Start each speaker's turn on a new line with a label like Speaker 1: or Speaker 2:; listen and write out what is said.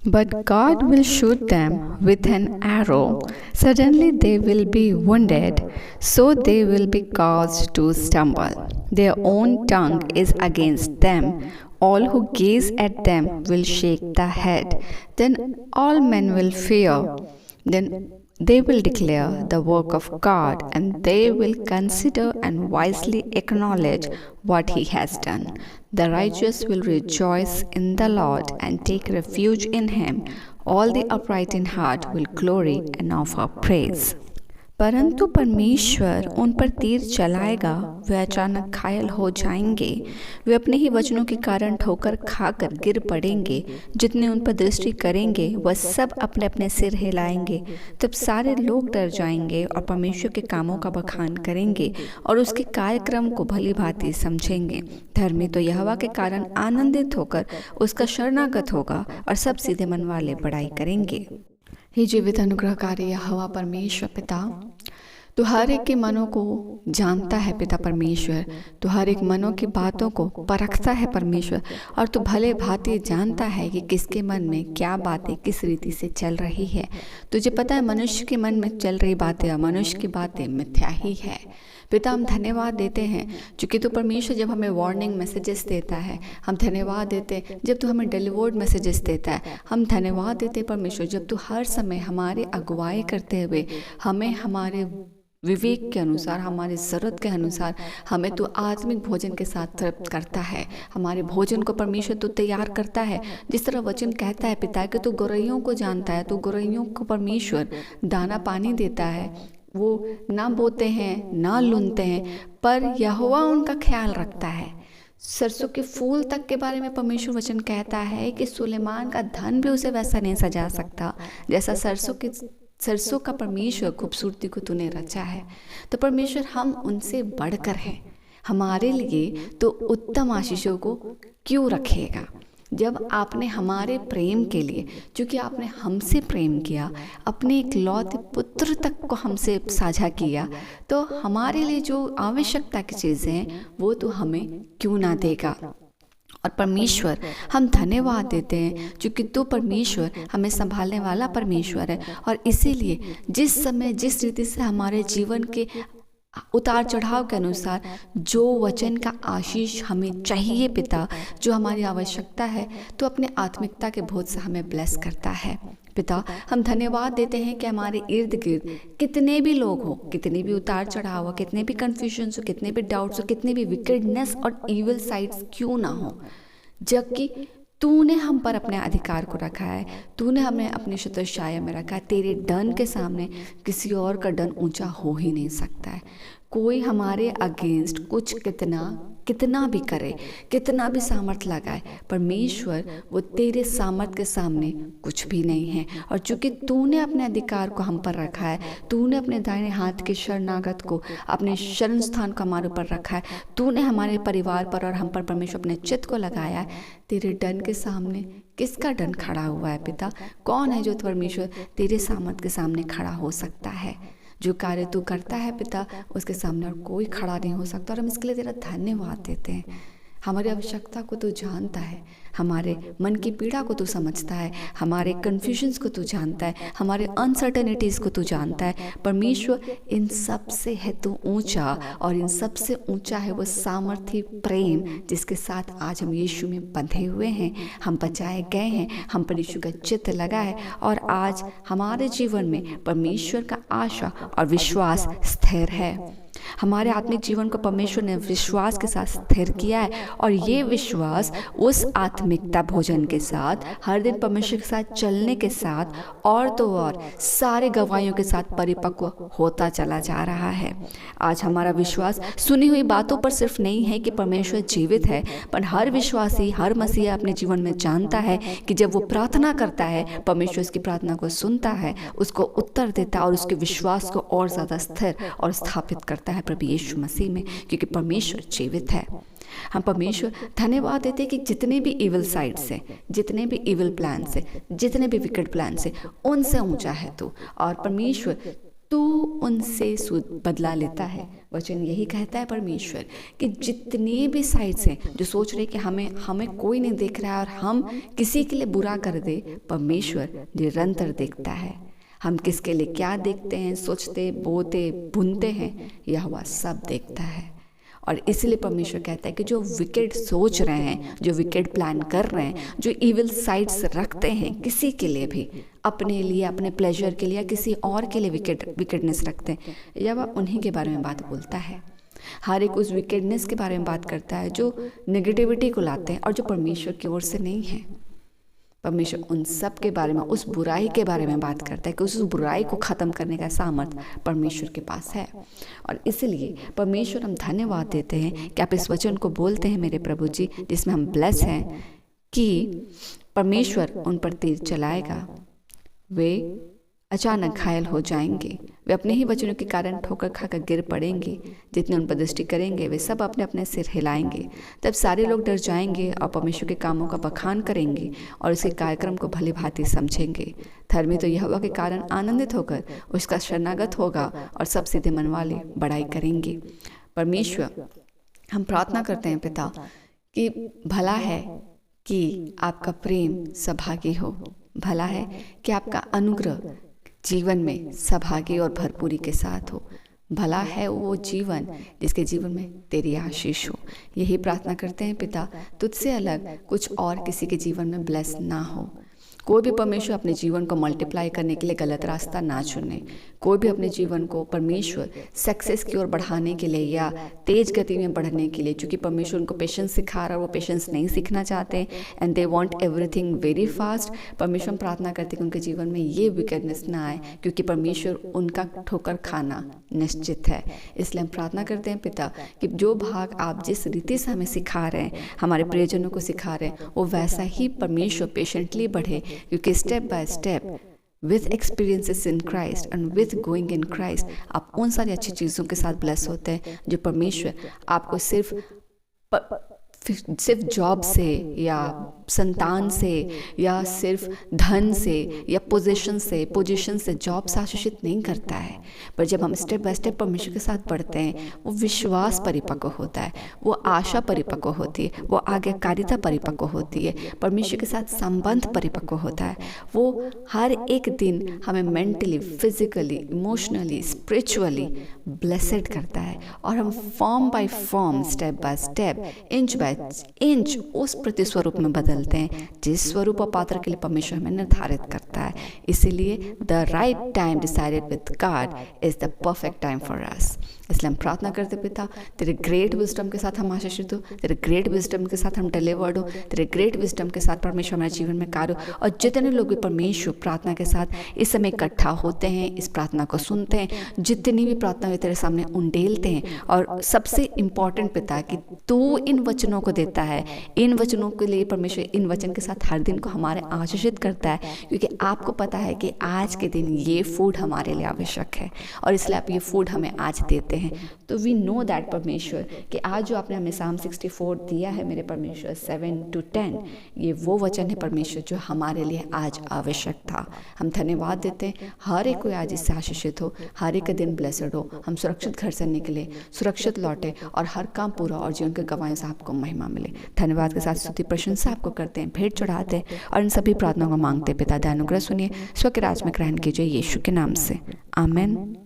Speaker 1: But God will shoot them with an arrow. Suddenly they will be wounded, so they will be caused to stumble. Their own tongue is against them. All who gaze at them will shake the head. Then all men will fear. Then they will declare the work of God, and they will consider and wisely acknowledge what He has done. The righteous will rejoice in the Lord and take refuge in Him. All the upright in heart will glory and offer praise. परंतु परमेश्वर उन पर तीर चलाएगा, वे अचानक घायल हो जाएंगे, वे अपने ही वचनों के कारण ठोकर खाकर गिर पड़ेंगे। जितने उन पर दृष्टि करेंगे वह सब अपने अपने सिर हिलाएंगे। तब सारे लोग डर जाएंगे और परमेश्वर के कामों का बखान करेंगे और उसके कार्यक्रम को भली भांति समझेंगे। धर्मी तो यहोवा के कारण आनंदित होकर उसका शरणागत होगा और सब सीधे मन वाले बड़ाई करेंगे। हे जीवित अनुग्रहकारी यहोवा परमेश्वर पिता, तू हर एक के मनों को जानता है पिता परमेश्वर। तू हर एक मनों की बातों को परखता है परमेश्वर, और तू भले भांति जानता है कि किसके मन में क्या बातें किस रीति से चल रही है। तुझे पता है मनुष्य के मन में चल रही बातें और मनुष्य की बातें मिथ्या ही है। पिता, हम धन्यवाद देते हैं क्योंकि तू परमेश्वर जब हमें वार्निंग मैसेजेस देता है, हम धन्यवाद देते हैं जब तू हमें डिलीवर्ड मैसेजेस देता है, हम धन्यवाद देते हैं परमेश्वर जब तू हर समय हमारे अगुवाई करते हुए हमें हमारे विवेक के अनुसार, हमारी ज़रूरत के अनुसार हमें तो आत्मिक भोजन के साथ तृप्त करता है। हमारे भोजन को परमेश्वर तो तैयार करता है। जिस तरह वचन कहता है पिता कि तू गौरैयों को जानता है, तू गौरैयों को परमेश्वर दाना पानी देता है। वो ना बोते हैं ना लुनते हैं, पर यहोवा उनका ख्याल रखता है। सरसों के फूल तक के बारे में परमेश्वर वचन कहता है कि सुलेमान का धन भी उसे वैसा नहीं सजा सकता जैसा सरसों का परमेश्वर खूबसूरती को तूने रचा है। तो परमेश्वर हम उनसे बढ़कर हैं, हमारे लिए तो उत्तम आशीषों को क्यों रखेगा। जब आपने हमारे प्रेम के लिए, क्योंकि आपने हमसे प्रेम किया, अपने इकलौते पुत्र तक को हमसे साझा किया, तो हमारे लिए जो आवश्यकता की चीज़ें हैं वो तो हमें क्यों ना देगा। और परमेश्वर हम धन्यवाद देते हैं क्योंकि तू परमेश्वर हमें संभालने वाला परमेश्वर है। और इसीलिए जिस समय जिस रीति से हमारे जीवन के उतार चढ़ाव के अनुसार जो वचन का आशीष हमें चाहिए पिता, जो हमारी आवश्यकता है, तो अपने आत्मिकता के बोझ से हमें ब्लेस करता है। पिता, हम धन्यवाद देते हैं कि हमारे इर्द गिर्द कितने भी लोग हो, कितने भी उतार चढ़ाव हो, कितने भी कन्फ्यूजन्स हो, कितने भी डाउट्स हो, कितने भी विकेडनेस और इविल साइड्स क्यों ना हो, जबकि तूने हम पर अपने अधिकार को रखा है, तूने हमें अपने शत्रु छाया में रखा है। तेरे डन के सामने किसी और का डन ऊंचा हो ही नहीं सकता है। कोई हमारे अगेंस्ट कुछ कितना भी करे, कितना भी सामर्थ लगाए, परमेश्वर वो तेरे सामर्थ के सामने कुछ भी नहीं है। और चूंकि तूने अपने अधिकार को हम पर रखा है, तूने अपने दाहिने हाथ के शरणागत को अपने शरण स्थान को हमारे ऊपर रखा है, तूने हमारे परिवार पर और हम पर परमेश्वर अपने चित्त को लगाया है। तेरे डन के सामने किसका डन खड़ा हुआ है पिता? कौन है जो परमेश्वर तेरे सामर्थ के सामने खड़ा हो सकता है? जो कार्य तू करता है पिता, उसके सामने और कोई खड़ा नहीं हो सकता। और हम इसके लिए तेरा धन्यवाद देते हैं। हमारी आवश्यकता को तू जानता है, हमारे मन की पीड़ा को तू समझता है, हमारे कन्फ्यूजन्स को तू जानता है, हमारे अनसर्टनिटीज़ को तू जानता है। परमेश्वर इन सब से है तू ऊंचा, और इन सब से ऊंचा है वो सामर्थी प्रेम जिसके साथ आज हम यीशु में बंधे हुए हैं, हम बचाए गए हैं, हम पर यीशु का चित्त लगा है। और आज हमारे जीवन में परमेश्वर का आशा और विश्वास स्थिर है। हमारे आत्मिक जीवन को परमेश्वर ने विश्वास के साथ स्थिर किया है, और ये विश्वास उस आत्मिकता भोजन के साथ, हर दिन परमेश्वर के साथ चलने के साथ, और तो और सारे गवाहियों के साथ परिपक्व होता चला जा रहा है। आज हमारा विश्वास सुनी हुई बातों पर सिर्फ नहीं है कि परमेश्वर जीवित है, पर हर विश्वासी, हर मसीहा अपने जीवन में जानता है कि जब वो प्रार्थना करता है, परमेश्वर उसकी प्रार्थना को सुनता है, उसको उत्तर देता है और उसके विश्वास को और ज़्यादा स्थिर और स्थापित करता है प्रभु यीशु मसीह में, क्योंकि परमेश्वर जीवित है। हम परमेश्वर धन्यवाद देते हैं कि जितने भी इविल साइड्स हैं, जितने भी इविल प्लान से, जितने भी विकेट प्लान से, उनसे ऊंचा है तू। और परमेश्वर तो उनसे सूद बदला लेता है। वचन यही कहता है परमेश्वर कि जितने भी साइड्स हैं जो सोच रहे कि हमें कोई नहीं देख रहा है और हम किसी के लिए बुरा कर दे, परमेश्वर निरंतर देखता है। हम किसके लिए क्या देखते हैं, सोचते, बोते, बुनते हैं, यहोवा सब देखता है। और इसलिए परमेश्वर कहता है कि जो विकेट सोच रहे हैं, जो विकेट प्लान कर रहे हैं, जो इविल साइड्स रखते हैं किसी के लिए भी, अपने लिए, अपने प्लेजर के लिए या किसी और के लिए विकेटनेस रखते हैं, यहोवा उन्हीं के बारे में बात बोलता है। हर एक उस विकेटनेस के बारे में बात करता है जो नेगेटिविटी को लाते हैं और जो परमेश्वर की ओर से नहीं है। परमेश्वर उन सब के बारे में, उस बुराई के बारे में बात करता है कि उस बुराई को ख़त्म करने का सामर्थ्य परमेश्वर के पास है। और इसलिए परमेश्वर हम धन्यवाद देते हैं कि आप इस वचन को बोलते हैं मेरे प्रभु जी, जिसमें हम ब्लेस हैं कि परमेश्वर उन पर तीर चलाएगा, वे अचानक घायल हो जाएंगे, वे अपने ही वचनों के कारण ठोकर खाकर गिर पड़ेंगे। जितने उन पर दृष्टि करेंगे वे सब अपने अपने सिर हिलाएंगे। तब सारे लोग डर जाएंगे और परमेश्वर के कामों का बखान करेंगे और उसके कार्यक्रम को भली भांति समझेंगे। धर्मी तो यहोवा के कारण आनंदित होकर उसका शरणागत होगा और सब सीधे मन वाले बड़ाई करेंगे। परमेश्वर, हम प्रार्थना करते हैं पिता कि भला है कि आपका प्रेम सभागी हो, भला है कि आपका अनुग्रह जीवन में सभागी और भरपूरी के साथ हो, भला है वो जीवन जिसके जीवन में तेरी आशीष हो। यही प्रार्थना करते हैं पिता, तुझसे अलग कुछ और किसी के जीवन में ब्लेस ना हो। कोई भी परमेश्वर अपने जीवन को मल्टीप्लाई करने के लिए गलत रास्ता ना चुने। कोई भी अपने जीवन को परमेश्वर सक्सेस की ओर बढ़ाने के लिए या तेज गति में बढ़ने के लिए, क्योंकि परमेश्वर उनको पेशेंस सिखा रहा है, वो पेशेंस नहीं सीखना चाहते and they want everything very fast. परमेश्वर प्रार्थना करते कि उनके जीवन में ये विकेटनेस ना आए, क्योंकि परमेश्वर उनका ठोकर खाना निश्चित है। इसलिए हम प्रार्थना करते हैं पिता कि जो भाग आप जिस रीति से हमें सिखा रहे हैं, हमारे प्रियजनों को सिखा रहे हैं, वो वैसा ही परमेश्वर पेशेंटली बढ़े, क्योंकि step by step with experiences in Christ and with going in Christ आप उन सारी अच्छी चीज़ों के साथ ब्लेस होते हैं जो परमेश्वर आपको सिर्फ जॉब से या संतान से या सिर्फ धन से या पोजीशन से जॉब से आशीषित नहीं करता है। पर जब हम स्टेप बाय स्टेप परमेश्वर के साथ बढ़ते हैं, वो विश्वास परिपक्व होता है, वो आशा परिपक्व होती है, वो आज्ञाकारिता परिपक्व होती है, परमेश्वर के साथ संबंध परिपक्व होता है। वो हर एक दिन हमें mentally, physically, emotionally, spiritually blessed करता है और हम form by form, step by step, inch by inch उस प्रतिस्वरूप में बदलते हैं जिस स्वरूप और पात्र के लिए परमेश्वर हमें निर्धारित करता है। इसीलिए the right time decided with God is the perfect time for us. इसलिए हम प्रार्थना करते पिता, तेरे ग्रेट विजडम के साथ हम आशीषित हो, तेरे ग्रेट विजडम के साथ हम डिलीवर्ड हो, तेरे ग्रेट विजडम के साथ परमेश्वर हमारे जीवन में कार्य हो। और जितने लोग भी परमेश्वर प्रार्थना के साथ इस समय इकट्ठा होते हैं, इस प्रार्थना को सुनते हैं, जितनी भी प्रार्थना वे तेरे सामने उंडेलते हैं, और सबसे इम्पॉर्टेंट पिता कि तू इन वचनों को देता है, इन वचनों के लिए परमेश्वर इन वचन के साथ हर दिन को हमारे आशीषित करता है, क्योंकि आपको पता है कि आज के दिन ये फूड हमारे लिए आवश्यक है और इसलिए आप ये फूड हमें आज देते हैं। तो वी नो दैट परमेश्वर कि आज जो आपने हमें साम 64 दिया है मेरे परमेश्वर 7 to 10, ये वो वचन है परमेश्वर जो हमारे लिए आज आवश्यक था। हम धन्यवाद देते हैं, हर एक कोई आज इससे आशीषित हो, हर एक दिन ब्लेसड हो, हम सुरक्षित घर से निकले, सुरक्षित लौटे और हर काम पूरा और जीवन के गवाहों से आपको महिमा मिले। धन्यवाद के साथ स्तुति प्रशंसा आपको करते हैं, भेंट चढ़ाते हैं और इन सभी प्रार्थनाओं को मांगते पिता, दया अनुग्रह सुनिए, स्व के राज में ग्रहण कीजिए यीशु के नाम से, आमेन।